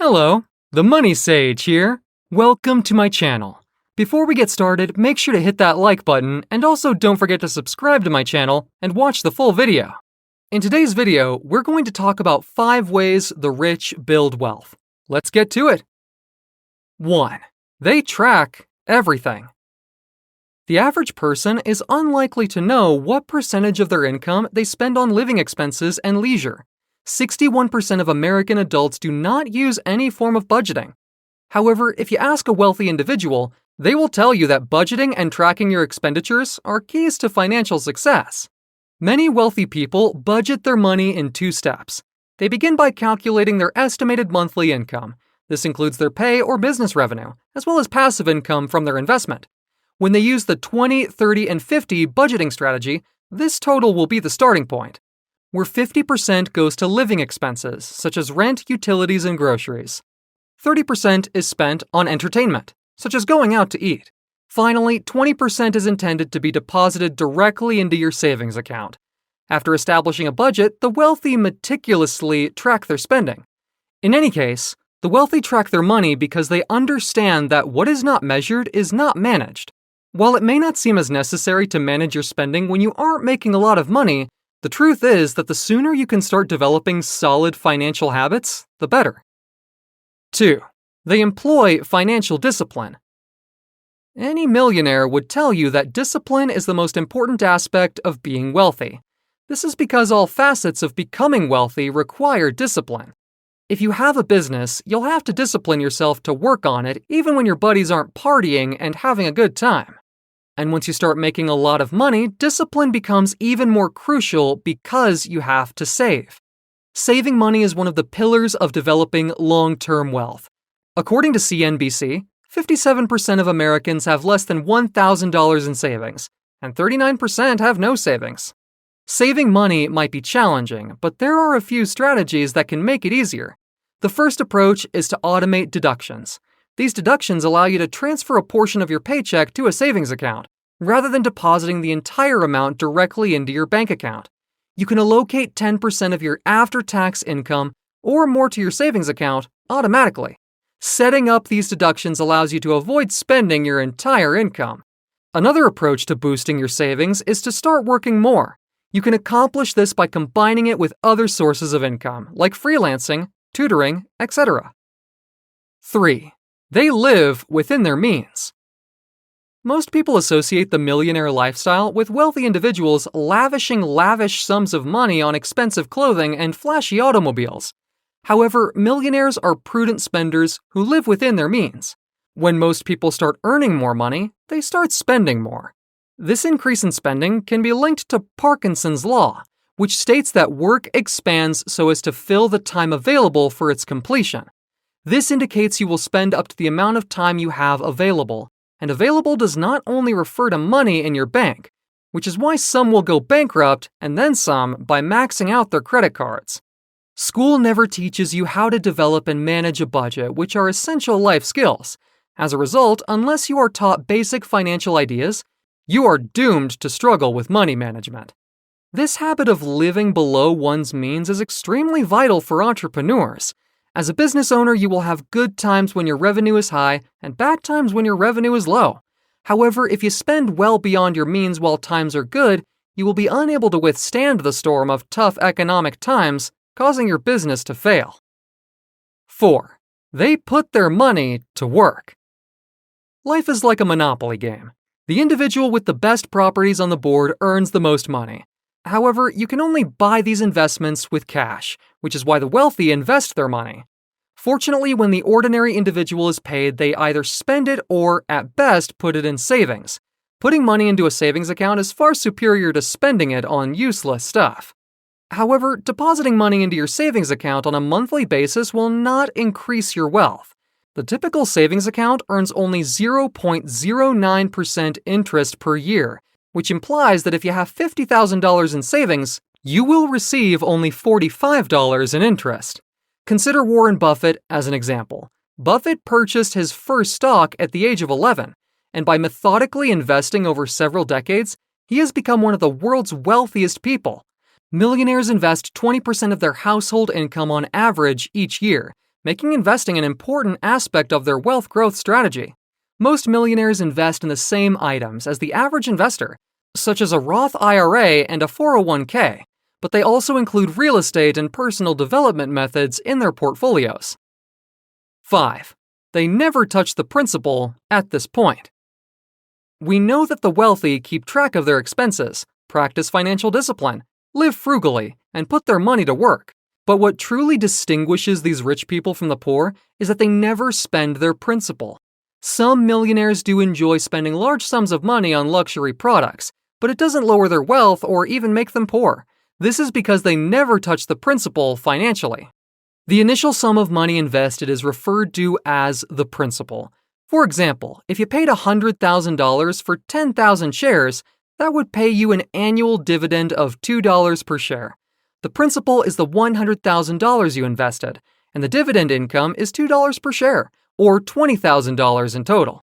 Hello, the Money Sage here. Welcome to my channel. Before we get started, make sure to hit that like button and also don't forget to subscribe to my channel and watch the full video. In today's video, we're going to talk about 5 ways the rich build wealth. Let's get to it. 1. They track everything. The average person is unlikely to know what percentage of their income they spend on living expenses and leisure. 61% of American adults do not use any form of budgeting. However, if you ask a wealthy individual, they will tell you that budgeting and tracking your expenditures are keys to financial success. Many wealthy people budget their money in 2 steps. They begin by calculating their estimated monthly income. This includes their pay or business revenue, as well as passive income from their investment. When they use the 20, 30, and 50 budgeting strategy, this total will be the starting point, where 50% goes to living expenses, such as rent, utilities, and groceries. 30% is spent on entertainment, such as going out to eat. Finally, 20% is intended to be deposited directly into your savings account. After establishing a budget, the wealthy meticulously track their spending. In any case, the wealthy track their money because they understand that what is not measured is not managed. While it may not seem as necessary to manage your spending when you aren't making a lot of money, the truth is that the sooner you can start developing solid financial habits, the better. 2. They employ financial discipline. Any millionaire would tell you that discipline is the most important aspect of being wealthy. This is because all facets of becoming wealthy require discipline. If you have a business, you'll have to discipline yourself to work on it even when your buddies aren't partying and having a good time. And once you start making a lot of money, discipline becomes even more crucial because you have to save. Saving money is one of the pillars of developing long-term wealth. According to CNBC, 57% of Americans have less than $1,000 in savings, and 39% have no savings. Saving money might be challenging, but there are a few strategies that can make it easier. The first approach is to automate deductions. These deductions allow you to transfer a portion of your paycheck to a savings account, rather than depositing the entire amount directly into your bank account. You can allocate 10% of your after-tax income or more to your savings account automatically. Setting up these deductions allows you to avoid spending your entire income. Another approach to boosting your savings is to start working more. You can accomplish this by combining it with other sources of income, like freelancing, tutoring, etc. 3. They live within their means. Most people associate the millionaire lifestyle with wealthy individuals lavishing lavish sums of money on expensive clothing and flashy automobiles. However, millionaires are prudent spenders who live within their means. When most people start earning more money, they start spending more. This increase in spending can be linked to Parkinson's law, which states that work expands so as to fill the time available for its completion. This indicates you will spend up to the amount of time you have available, and available does not only refer to money in your bank, which is why some will go bankrupt and then some by maxing out their credit cards. School never teaches you how to develop and manage a budget, which are essential life skills. As a result, unless you are taught basic financial ideas, you are doomed to struggle with money management. This habit of living below one's means is extremely vital for entrepreneurs. As a business owner, you will have good times when your revenue is high and bad times when your revenue is low. However, if you spend well beyond your means while times are good, you will be unable to withstand the storm of tough economic times, causing your business to fail. 4. They put their money to work. Life is like a Monopoly game. The individual with the best properties on the board earns the most money. However, you can only buy these investments with cash, which is why the wealthy invest their money. Fortunately, when the ordinary individual is paid, they either spend it or, at best, put it in savings. Putting money into a savings account is far superior to spending it on useless stuff. However, depositing money into your savings account on a monthly basis will not increase your wealth. The typical savings account earns only 0.09% interest per year, which implies that if you have $50,000 in savings, you will receive only $45 in interest. Consider Warren Buffett as an example. Buffett purchased his first stock at the age of 11, and by methodically investing over several decades, he has become one of the world's wealthiest people. Millionaires invest 20% of their household income on average each year, making investing an important aspect of their wealth growth strategy. Most millionaires invest in the same items as the average investor, such as a Roth IRA and a 401k, but they also include real estate and personal development methods in their portfolios. 5. They never touch the principal at this point. We know that the wealthy keep track of their expenses, practice financial discipline, live frugally, and put their money to work. But what truly distinguishes these rich people from the poor is that they never spend their principal. Some millionaires do enjoy spending large sums of money on luxury products, but it doesn't lower their wealth or even make them poor. This is because they never touch the principal financially. The initial sum of money invested is referred to as the principal. For example, if you paid $100,000 for 10,000 shares, that would pay you an annual dividend of $2 per share. The principal is the $100,000 you invested, and the dividend income is $2 per share, or $20,000 in total.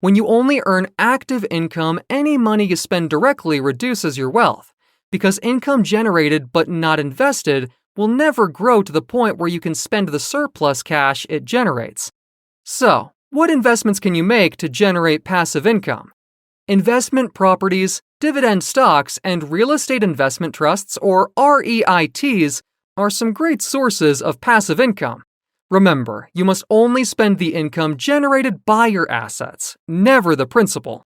When you only earn active income, any money you spend directly reduces your wealth, because income generated but not invested will never grow to the point where you can spend the surplus cash it generates. So, what investments can you make to generate passive income? Investment properties, dividend stocks, and real estate investment trusts, or REITs, are some great sources of passive income. Remember, you must only spend the income generated by your assets, never the principal.